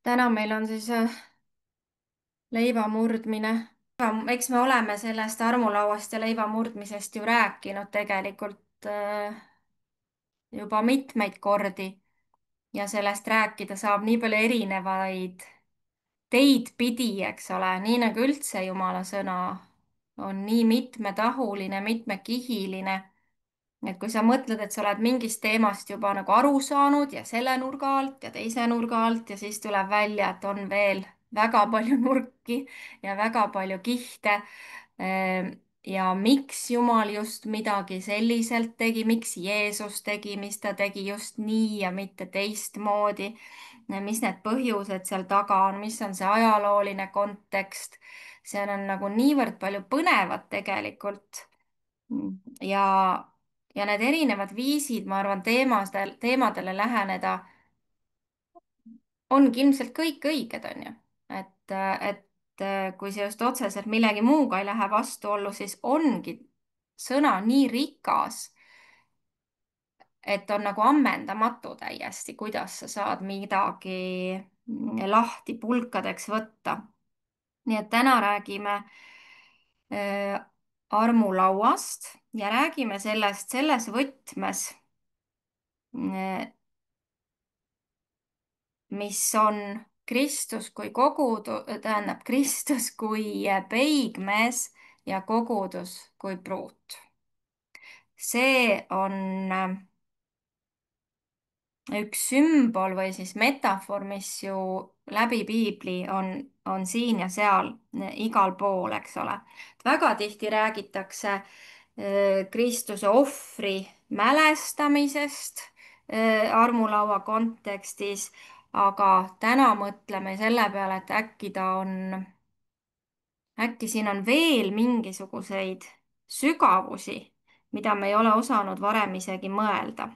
täna meil on siis leiva murdmine. Eks me oleme sellest armulauast ja leiva murdmisest ju rääkinud tegelikult juba mitmeid kordi ja sellest rääkida saab nii palju erinevaid teid pidi, eks ole, nii nagu üldse Jumala sõna on nii mitmetahuline, mitmekihiline. Et kui sa mõtled, et sa oled mingist teemast juba nagu aru saanud ja selle nurga alt ja teise nurga alt ja siis tuleb välja, et on veel väga palju nurki ja väga palju kihte. Ja miks Jumal just midagi selliselt tegi, miks Jeesus tegi, mis ta tegi just nii ja mitte teistmoodi. Mis need põhjused seal taga on, mis on see ajalooline kontekst. seal on nagu niivõrd palju põnevat tegelikult. ja ja need erinevad viisid, ma arvan, teemadele läheneda ongi ilmselt kõik õiged, on ju. et kui see just otseselt millegi muuga ei lähe vastuollu, siis ongi sõna nii rikas, et on nagu ammendamatu täiesti, kuidas sa saad midagi lahti pulkadeks võtta. nii et täna räägime armulauast ja räägime sellest selles võtmes, mis on Kristus kui tähendab Kristus kui peigmees ja kogudus kui pruut. see on üks sümbol või siis metafoor, mis ju läbi piibli on siin ja seal igal pool, eks ole. väga tihti räägitakse Kristuse ohvri mälestamisest armulaua kontekstis, aga täna mõtleme selle peale, et äkki siin on veel mingisuguseid sügavusi, mida me ei ole osanud varem isegi mõelda.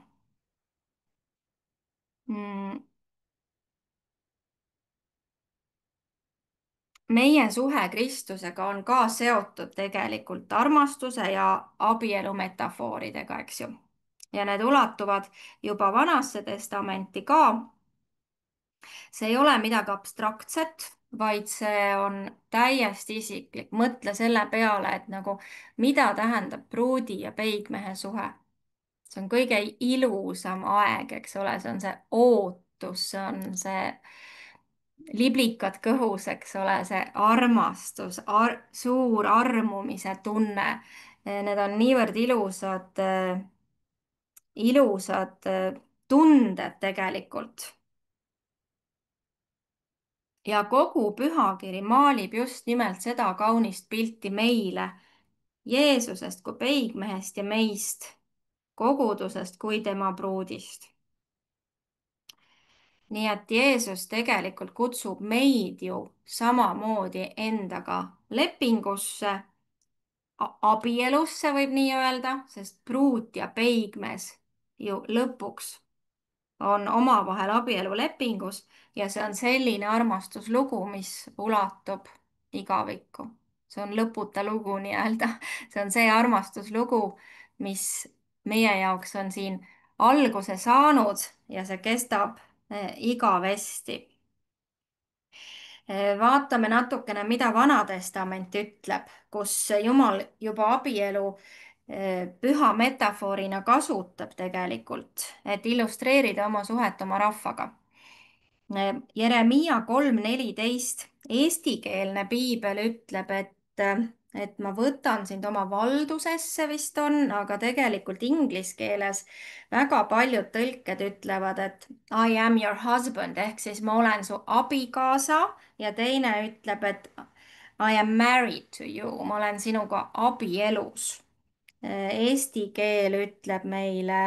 Mm, meie suhe Kristusega on ka seotud tegelikult armastuse ja abielu metafooridega, eks ju. ja need ulatuvad juba Vanasse Testamenti ka. see ei ole midagi abstraktset, vaid see on täiesti isiklik. mõtle selle peale, et nagu mida tähendab pruudi ja peigmehe suhe. see on kõige ilusam aeg, eks ole, see on see ootus, see on see liblikad kõhus, eks ole, see armastus suur armumise tunne. Need on niivõrd ilusad tunded tegelikult. ja kogu pühakiri maalib just nimelt seda kaunist pilti meile Jeesusest kui peigmehest ja meist, kogudusest kui tema pruudist. nii et Jeesus tegelikult kutsub meid ju samamoodi endaga lepingusse, abielusse võib nii öelda, sest pruut ja peigmees ju lõpuks on omavahel abielulepingus ja see on selline armastuslugu, mis ulatub igavikku. see on lõputa lugu nii-öelda. see on see armastuslugu, mis meie jaoks on siin alguse saanud ja see kestab igavesti. vaatame natukene, mida Vana Testament ütleb, kus Jumal juba abielu püha metafoorina kasutab tegelikult, et illustreerida oma suhet oma rahvaga. Jeremiia 3:14, eestikeelne piibel ütleb, et ma võtan sind oma valdusesse vist on, aga tegelikult inglise keeles väga paljud tõlked ütlevad, et I am your husband ehk siis ma olen su abikaasa ja teine ütleb, et I am married to you, ma olen sinuga abielus. Eesti keel ütleb meile,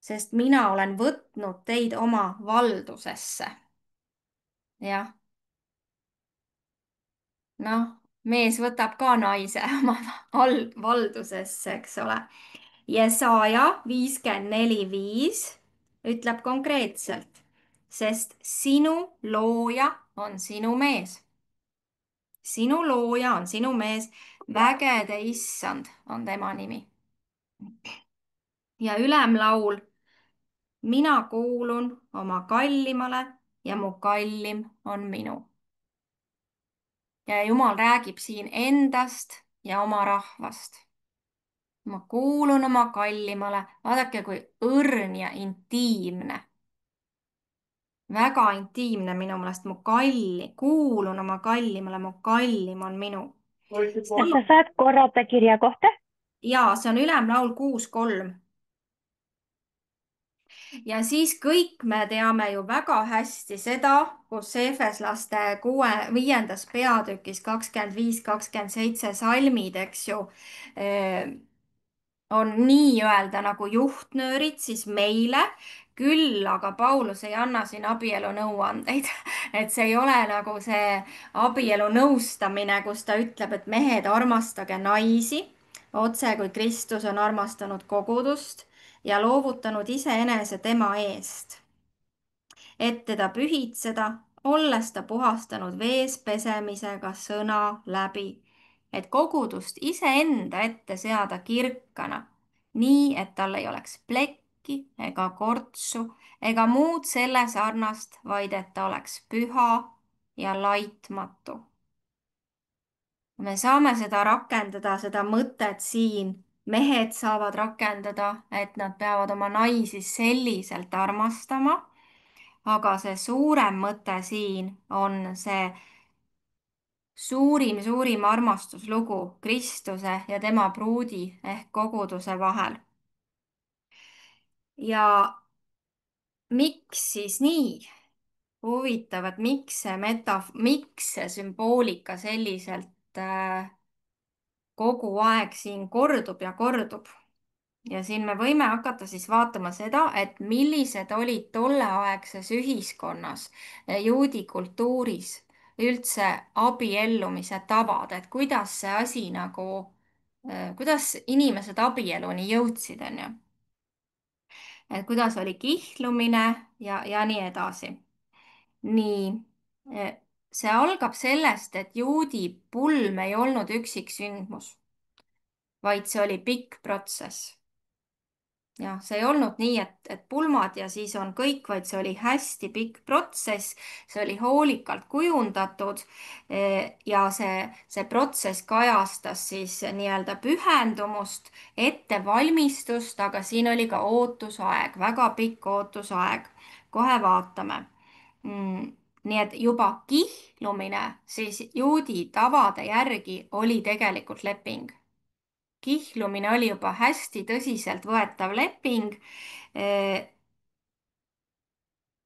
sest mina olen võtnud teid oma valdusesse. jah, noh, mees võtab ka naise oma valdusesse, eks ole. Jesaja 54:5 ütleb konkreetselt, sest sinu looja on sinu mees. sinu looja on sinu mees, vägede issand on tema nimi. ja ülemlaul mina kuulun oma kallimale ja mu kallim on minu. Ja Jumal räägib siin endast ja oma rahvast. Ma kuulun oma kallimale, vaadake kui õrn ja intiimne. Väga intiimne minu meelest, kuulun oma kallimale, mu kallim on minu. kas sa saad korrata kirja kohta? Ja see on Ülemlaul 6:3. Ja siis kõik me teame ju väga hästi seda, kus Efeslaste 5. peatükis 25, 27 salmid, eks ju, on nii-öelda nagu juhtnöörid siis meile, küll aga Paulus ei anna siin abielu nõuandeid. Et see ei ole nagu see abielu nõustamine, kus ta ütleb, et mehed, armastage naisi, otse kui Kristus on armastanud kogudust ja loovutanud iseenese tema eest, et teda pühitseda, olles ta puhastanud vees pesemisega sõna läbi, et kogudust iseenda ette seada kirkana, nii et tal ei oleks plekki ega kortsu ega muud selle sarnast, vaid et ta oleks püha ja laitmatu. Me saame seda rakendada, seda mõtet siin. Mehed saavad rakendada, et nad peavad oma naisi selliselt armastama, aga see suurem mõte siin on see suurim armastuslugu Kristuse ja tema pruudi ehk koguduse vahel. Ja miks siis nii? Huvitav, et miks see sümboolika selliselt kogu aeg siin kordub ja kordub. Ja siin me võime hakata siis vaatama seda, et millised olid tolleaegses ühiskonnas, juudi kultuuris üldse abiellumise tavad, et kuidas see asi nagu, kuidas inimesed abieluni jõudsid, on ju. Et kuidas oli kihlumine ja nii edasi. Nii, see algab sellest, et juudi pulm ei olnud üksiksündmus, vaid see oli pikk protsess. Jah, see ei olnud nii, et pulmad ja siis on kõik, vaid see oli hästi pikk protsess, see oli hoolikalt kujundatud ja see protsess kajastas siis nii-öelda pühendumust, ettevalmistust, aga siin oli ka ootusaeg, väga pikk ootusaeg. Kohe vaatame. Nii et juba kihlumine siis juudi tavade järgi oli tegelikult leping. Kihlumine oli juba hästi tõsiseltvõetav leping, eh,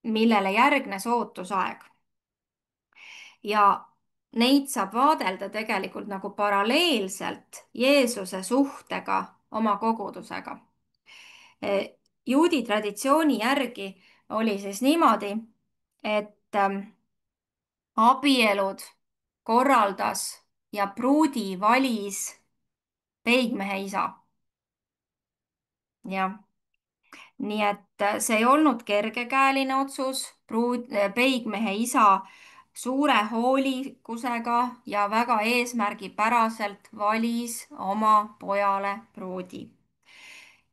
millele järgnes ootusaeg. Ja neid saab vaadelda tegelikult nagu paralleelselt Jeesuse suhtega oma kogudusega. Juudi traditsiooni järgi oli siis niimoodi, et abielud korraldas ja pruudi valis peigmehe isa. jah. Nii et see ei olnud kergekäeline otsus, peigmehe isa suure hoolikusega ja väga eesmärgipäraselt valis oma pojale pruudi.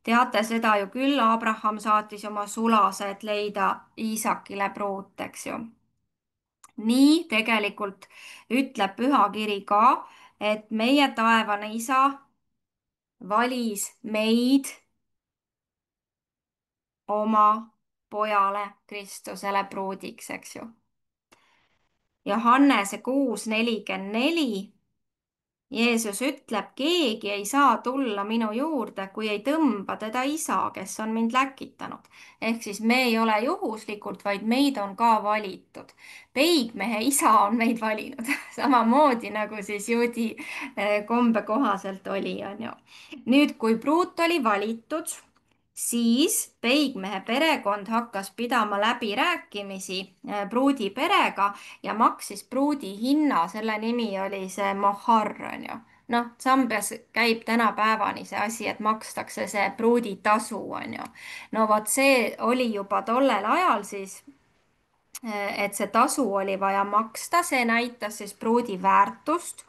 Teate seda ju küll, Abraham saatis oma sulase, et leida Iisakile pruut, eks ju. Nii tegelikult ütleb pühakiri ka, et meie taevane isa valis meid oma pojale Kristusele pruudiks, eks ju. Johannese 6:44 Jeesus ütleb, keegi ei saa tulla minu juurde, kui ei tõmba teda isa, kes on mind läkitanud. Ehk siis me ei ole juhuslikult, vaid meid on ka valitud. Peigmehe isa on meid valinud, samamoodi nagu siis juudi kombe kohaselt oli, on ju. Nüüd, kui pruut oli valitud, siis peigmehe perekond hakkas pidama läbirääkimisi pruudi perega ja maksis pruudi hinna, selle nimi oli see mohar, on ju. Noh, Sambias käib tänapäevani see asi, et makstakse see pruuditasu, on ju. No vot, see oli juba tollel ajal siis, et see tasu oli vaja maksta, see näitas siis pruudi väärtust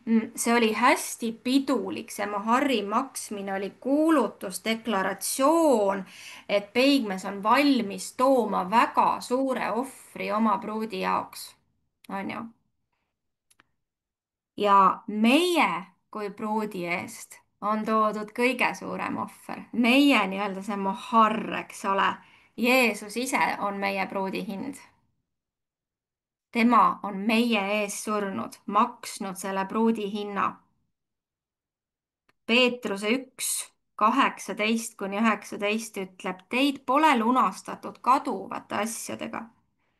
See oli hästi pidulik, see moharri maksmine oli kuulutus, deklaratsioon, et peigmees on valmis tooma väga suure ohvri oma pruudi jaoks, onju. ja meie kui pruudi eest on toodud kõige suurem ohver, meie nii-öelda see moharr, eks ole. Jeesus ise on meie pruudi hind. tema on meie eest surnud, maksnud selle pruudi hinna. Peetruse 1:18-19 ütleb, teid pole lunastatud kaduvate asjadega,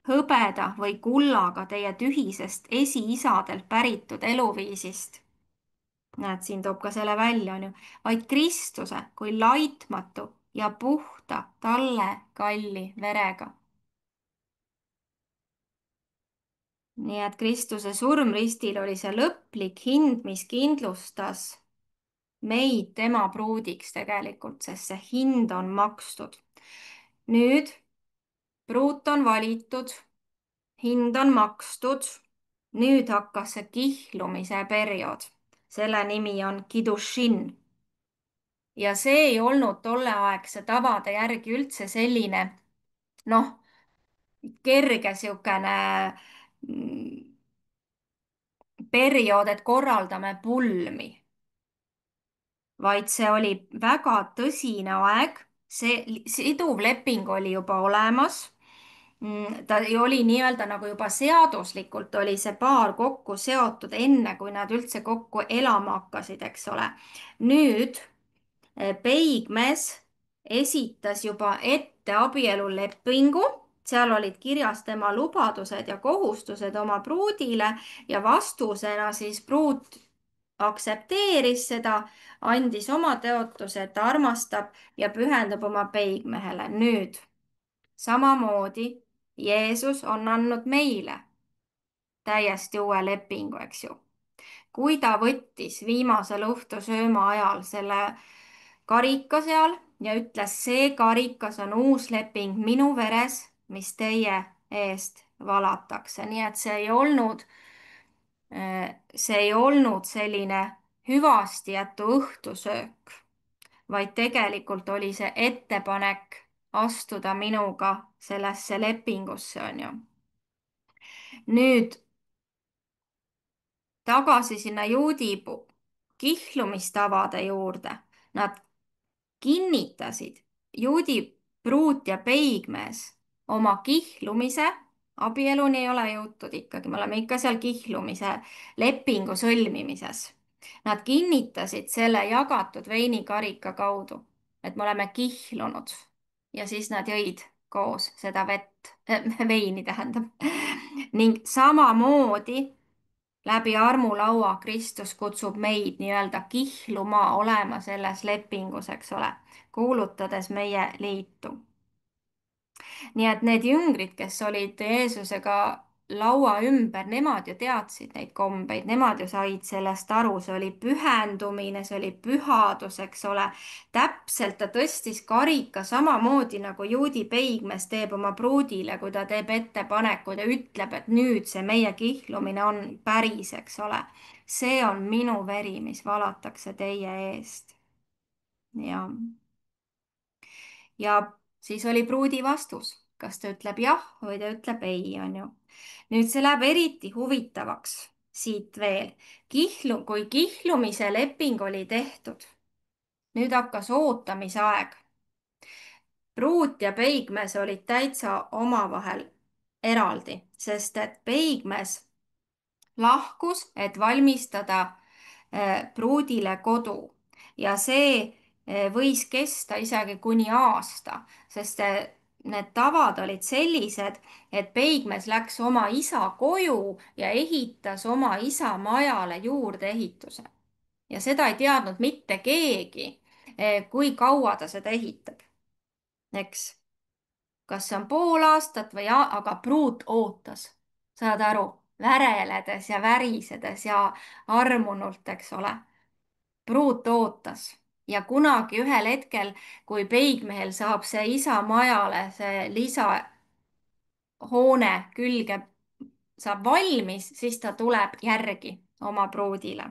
hõbeda või kullaga teie tühisest esiisadelt päritud eluviisist. Näed, siin toob ka selle välja, on ju, vaid Kristuse kui laitmatu ja puhta talle kalli verega. nii et Kristuse surm ristil oli see lõplik hind, mis kindlustas meid tema pruudiks tegelikult, sest see hind on makstud. nüüd pruut on valitud, hind on makstud. nüüd hakkas see kihlumise periood. selle nimi on kidušin. ja see ei olnud tolleaegse tavade järgi üldse selline, noh, kerge siukene periood, et korraldame pulmi, vaid see oli väga tõsine aeg. see siduv leping oli juba olemas. ta oli nii-öelda nagu juba seaduslikult oli see paar kokku seotud, enne kui nad üldse kokku elama hakkasid, eks ole. nüüd peigmees esitas juba ette abielulepingu, seal olid kirjas tema lubadused ja kohustused oma pruudile ja vastusena siis pruut aktsepteeris seda, andis oma tõotuse, et ta armastab ja pühendub oma peigmehele. nüüd samamoodi Jeesus on andnud meile täiesti uue lepingu, eks ju. kui ta võttis viimasel õhtusööma ajal selle karika seal ja ütles, see karikas on uus leping minu veres, mis teie eest valatakse. nii et see ei olnud selline hüvastijätu õhtusöök, vaid tegelikult oli see ettepanek astuda minuga sellesse lepingusse, on ju. nüüd tagasi sinna juudi kihlumistavade juurde. Nad kinnitasid, juudi pruut ja peigmees, oma kihlumise, abieluni ei ole jõutud ikkagi, me oleme ikka seal kihlumise lepingu sõlmimises. Nad kinnitasid selle jagatud veinikarika kaudu, et me oleme kihlunud ja siis nad jõid koos seda vett, veini tähendab. ning samamoodi läbi armulaua Kristus kutsub meid nii-öelda kihluma olema selles lepingus, eks ole, kuulutades meie liitu. nii et need jüngrid, kes olid Jeesusega laua ümber, nemad ju teadsid neid kombeid, nemad ju said sellest aru, see oli pühendumine, see oli pühadus, eks ole. täpselt ta tõstis karika samamoodi nagu juudi peigmees teeb oma pruudile, kui ta teeb ettepanekud ja ütleb, et nüüd see meie kihlumine on päris, eks ole. see on minu veri, mis valatakse teie eest. ja siis oli pruudi vastus, kas ta ütleb jah või ta ütleb ei, on ju. nüüd see läheb eriti huvitavaks siit veel. kui kihlumise leping oli tehtud, nüüd hakkas ootamise aeg. pruut ja peigmees olid täitsa omavahel eraldi, sest et peigmees lahkus, et valmistada pruudile kodu ja see võis kesta isegi kuni aasta, sest need tavad olid sellised, et peigmees läks oma isa koju ja ehitas oma isa majale juurdeehituse. ja seda ei teadnud mitte keegi, kui kaua ta seda ehitab. eks, kas see on pool aastat või, aga pruut ootas, saad aru, väreledes ja värisedes ja armunult, eks ole. pruut ootas ja kunagi ühel hetkel, kui peigmehel saab see isa majale see lisahoone külge saab valmis, siis ta tuleb järgi oma pruudile.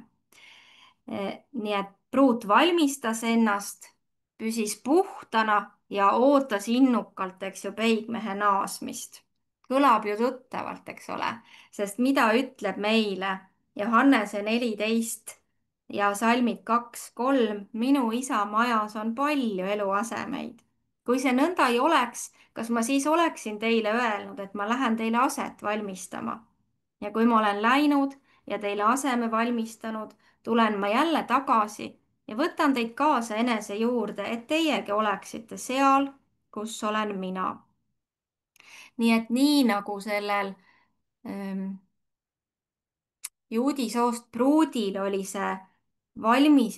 Nii et pruut valmistas ennast, püsis puhtana ja ootas innukalt, eks ju, peigmehe naasmist. Kõlab ju tuttavalt, eks ole, sest mida ütleb meile Johannese 14 ja salmid 2-3, minu isa majas on palju eluasemeid. kui see nõnda ei oleks, kas ma siis oleksin teile öelnud, et ma lähen teile aset valmistama? ja kui ma olen läinud ja teile aseme valmistanud, tulen ma jälle tagasi ja võtan teid kaasa enese juurde, et teiegi oleksite seal, kus olen mina. nii et nii nagu sellel ähm, juudi soost pruudil oli see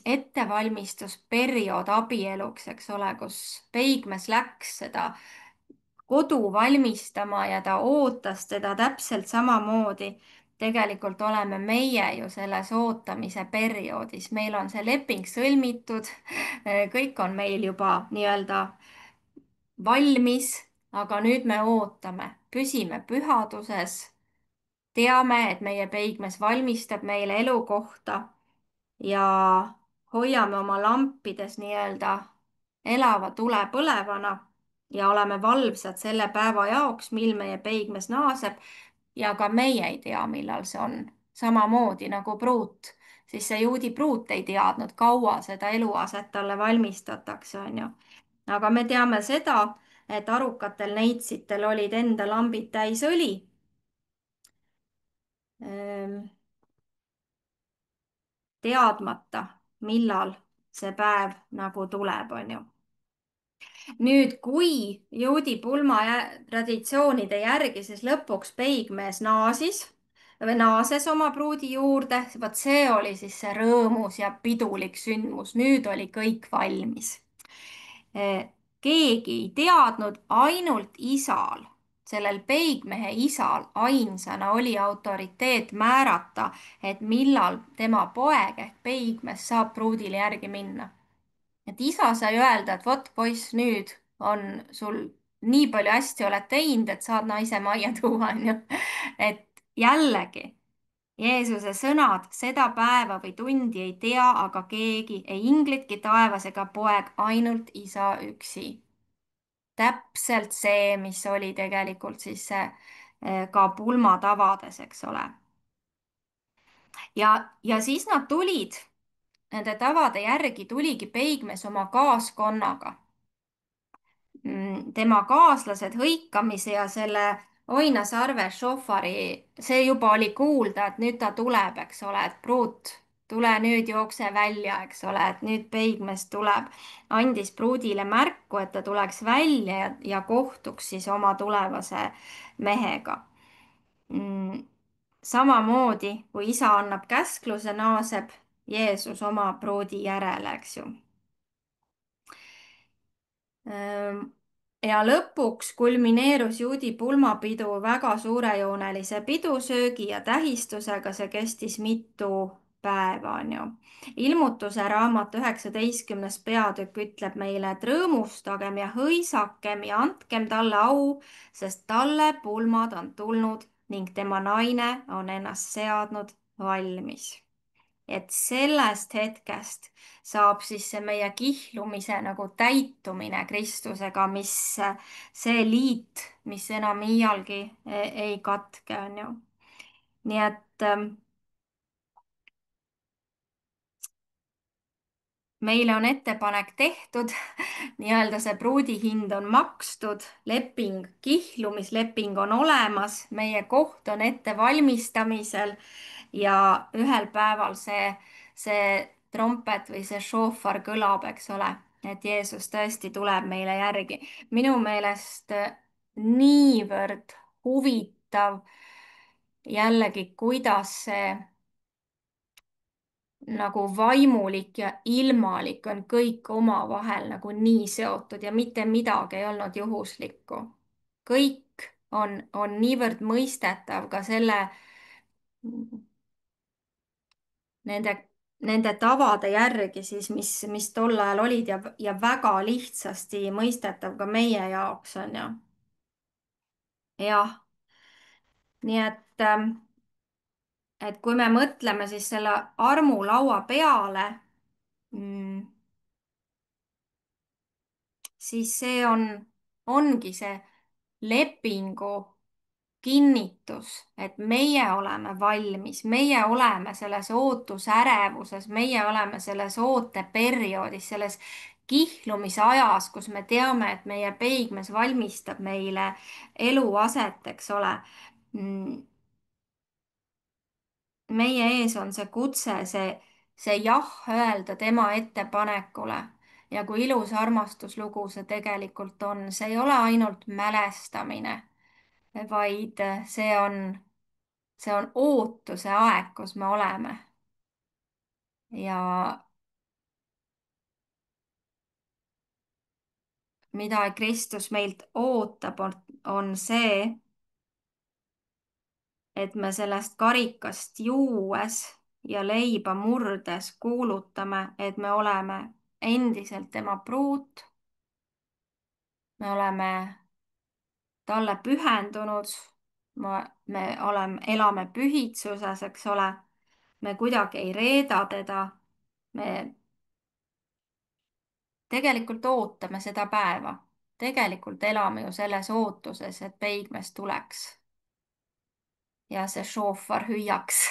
ettevalmistusperiood abieluks, eks ole, kus peigmees läks seda kodu valmistama ja ta ootas teda täpselt samamoodi. tegelikult oleme meie ju selles ootamise perioodis, meil on see leping sõlmitud, kõik on meil juba nii-öelda valmis, aga nüüd me ootame, püsime pühaduses, teame, et meie peigmees valmistab meile elukohta ja hoiame oma lampides nii-öelda elava tule põlevana ja oleme valvsad selle päeva jaoks, mil meie peigmees naaseb. ja ka meie ei tea, millal see on. samamoodi nagu pruut, siis see juudi pruut ei teadnud, kaua seda eluaset talle valmistatakse, onju. aga me teame seda, et arukatel neitsidel olid enda lambid täis õli. teadmata, millal see päev nagu tuleb, onju. nüüd, kui juudi traditsioonide järgi siis lõpuks peigmees naases oma pruudi juurde, vot see oli siis see rõõmus ja pidulik sündmus, nüüd oli kõik valmis. keegi ei teadnud, ainult isal, sellel peigmehe isal ainsana oli autoriteet määrata, et millal tema poeg ehk peigmees saab pruudile järgi minna. et isa sai öelda, et vot poiss, nüüd on sul nii palju hästi oled teinud, et saad naise majja tuua, onju. et jällegi Jeesuse sõnad, seda päeva või tundi ei tea aga keegi, ei inglitki taevas ega poeg, ainult isa üksi. täpselt see, mis oli tegelikult siis see ka pulmatavades, eks ole. ja siis nad tulid, nende tavade järgi tuligi peigmees oma kaaskonnaga. tema kaaslased hõikamise ja selle oinasarve šofari, see juba oli kuulda, et nüüd ta tuleb, eks ole, et pruut, tule nüüd, jookse välja, eks ole, et nüüd peigmees tuleb. andis pruudile märku, et ta tuleks välja ja kohtuks siis oma tulevase mehega. samamoodi, kui isa annab käskluse, naaseb Jeesus oma pruudi järele, eks ju. Ehm, ja lõpuks kulmineerus juudi pulmapidu väga suurejoonelise pidusöögi ja tähistusega, see kestis mitu päeva, onju. ilmutuse raamatu 19. peatükk ütleb meile, et rõõmustagem ja hõisakem ja andkem talle au, sest talle pulmad on tulnud ning tema naine on ennast seadnud valmis. et sellest hetkest saab siis see meie kihlumise nagu täitumine Kristusega, mis see liit, mis enam iialgi ei katke, on ju. nii et meile on ettepanek tehtud, nii-öelda see pruudihind on makstud, leping, kihlumisleping on olemas, meie koht on ettevalmistamisel ja ühel päeval see trompet või see šoofar kõlab, eks ole, et Jeesus tõesti tuleb meile järgi. minu meelest niivõrd huvitav jällegi, kuidas see nagu vaimulik ja ilmalik on kõik omavahel nagu nii seotud ja mitte midagi ei olnud juhuslikku. kõik on niivõrd mõistetav ka nende, nende tavade järgi siis, mis tol ajal olid ja väga lihtsasti mõistetav ka meie jaoks on ju. jah, nii et et kui me mõtleme siis selle armulaua peale, siis ongi see lepingu kinnitus, et meie oleme valmis, meie oleme selles ootusärevuses, meie oleme selles ooteperioodis, selles kihlumisajas, kus me teame, et meie peigmees valmistab meile eluaset, eks ole. meie ees on see kutse, see jah öelda tema ettepanekule. Ja kui ilus armastuslugu see tegelikult on, see ei ole ainult mälestamine, vaid see on ootuse aeg, kus me oleme. ja mida Kristus meilt ootab, on see, et me sellest karikast juues ja leiba murdes kuulutame, et me oleme endiselt tema pruut. me oleme talle pühendunud. Elame pühitsuses, eks ole. me kuidagi ei reeda teda. me tegelikult ootame seda päeva. tegelikult elame ju selles ootuses, et peigmees tuleks ja see šoofar hüüaks.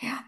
jah.